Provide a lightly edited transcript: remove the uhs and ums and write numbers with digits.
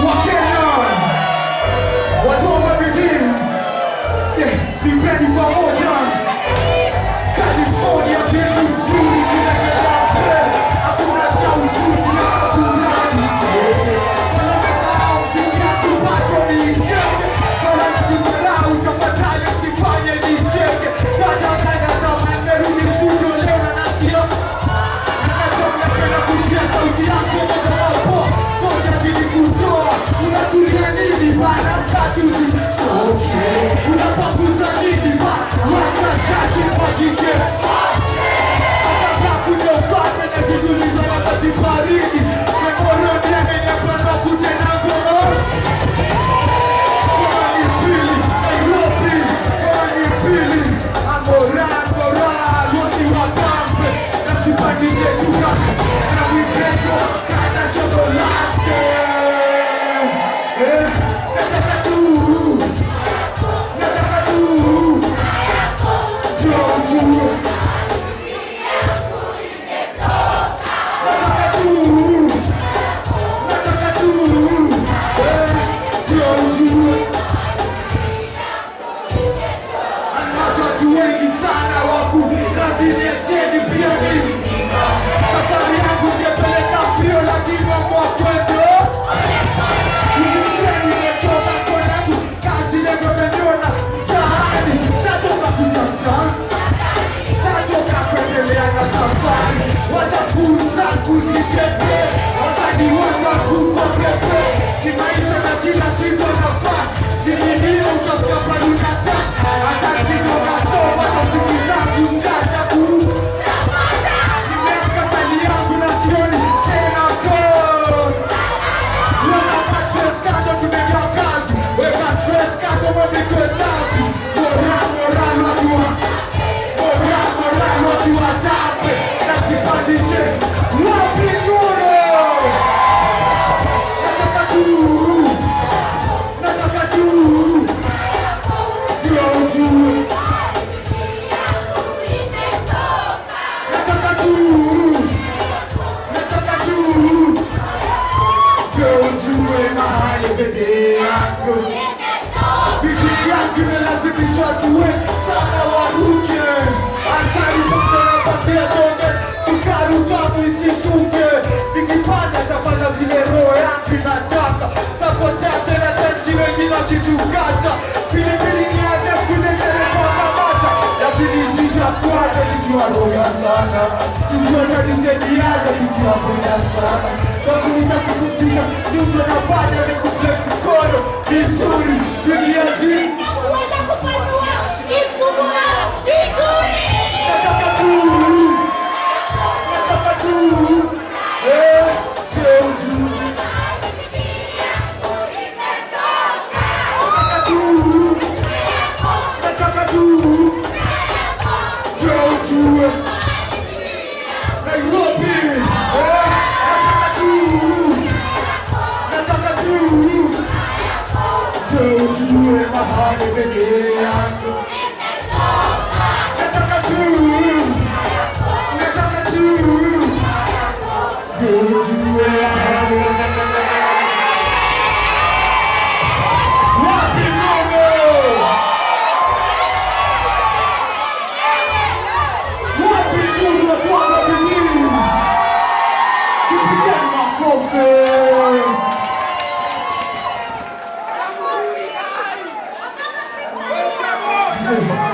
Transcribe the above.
Wakenya, watu wa bidii, dipeni pamoja. California kitu nzuri bila kelele, hakuna cha uzuri hakuna nje. Wanamesahau kitu tupate nijenge, wanajikumbela utapataje sifanye nijenge. Dada zama merudi studio leo na nasio, nakatoka tena kusikia sauti yako moja wapo. Soja jini kutoa, unatulia nini bana mkatuzi soke. Unapaguza nini bana, wacha chache magike. Ataka kuja upate na jiduliza wakati baridi. Kemoro nieme nyapana kutena gono. Kwa ni pili, Nairobi, kwa ni pili. Angora, woti wapampe. Na tupandishe tukake, na wipendo kana shokolate. Nataka tu watu wengi sana waku radini ya chedi pia mimi. Safari yangu ngepeleka pio lakini wako kwendo. Hizi nimetoka kwa yangu, kazi lego menyona mtaani. Natoka kutafuta, natoka kuendelea na safari. Wacha kusa kuzichepe, wasani wacha kufa pepe. Kimaisha na kila kitu nafaa, nikilia utafika pali unataka. Hata kitu nasoma kwa siku zangu ngata kuru. Nimeamka tali yangu na sioni tena kod. Wana stress kando tumega kazi, weka stress kando mwemikwe zangu. Moral watu wa tape, na kipandishe wapi ngoro. Nataka tu Joju. Nataka tu Joju mahali bebe yangu. Bidii yangu imelazimishwa tuwe sana waruke. Antari munda na patia donge, sukari utamu isishuke. Nikipanda tafanya vile roho yangu inataka. Tapotea tena tenji wengine wakitukata. Pilipili ni aje kulezele kwa kamata. Lakini jita kuaje nikiwa roga sana. Tujuana nisediaje nikiwa roga sana. Wakuliza kukutisha, nyumbo na bada ni kuflex kono. Vizuri, dunia jini Uweza kupanua, kifungua, vizuri. nataka tu Joju. Nataka tu Joju. Nairobi, nataka tu Joju mahali bebe yangu. Nataka tu Joju mahali wapi Mungu? Wapi ndugu watu wa bidii? Tupigeni makofi. Thank you.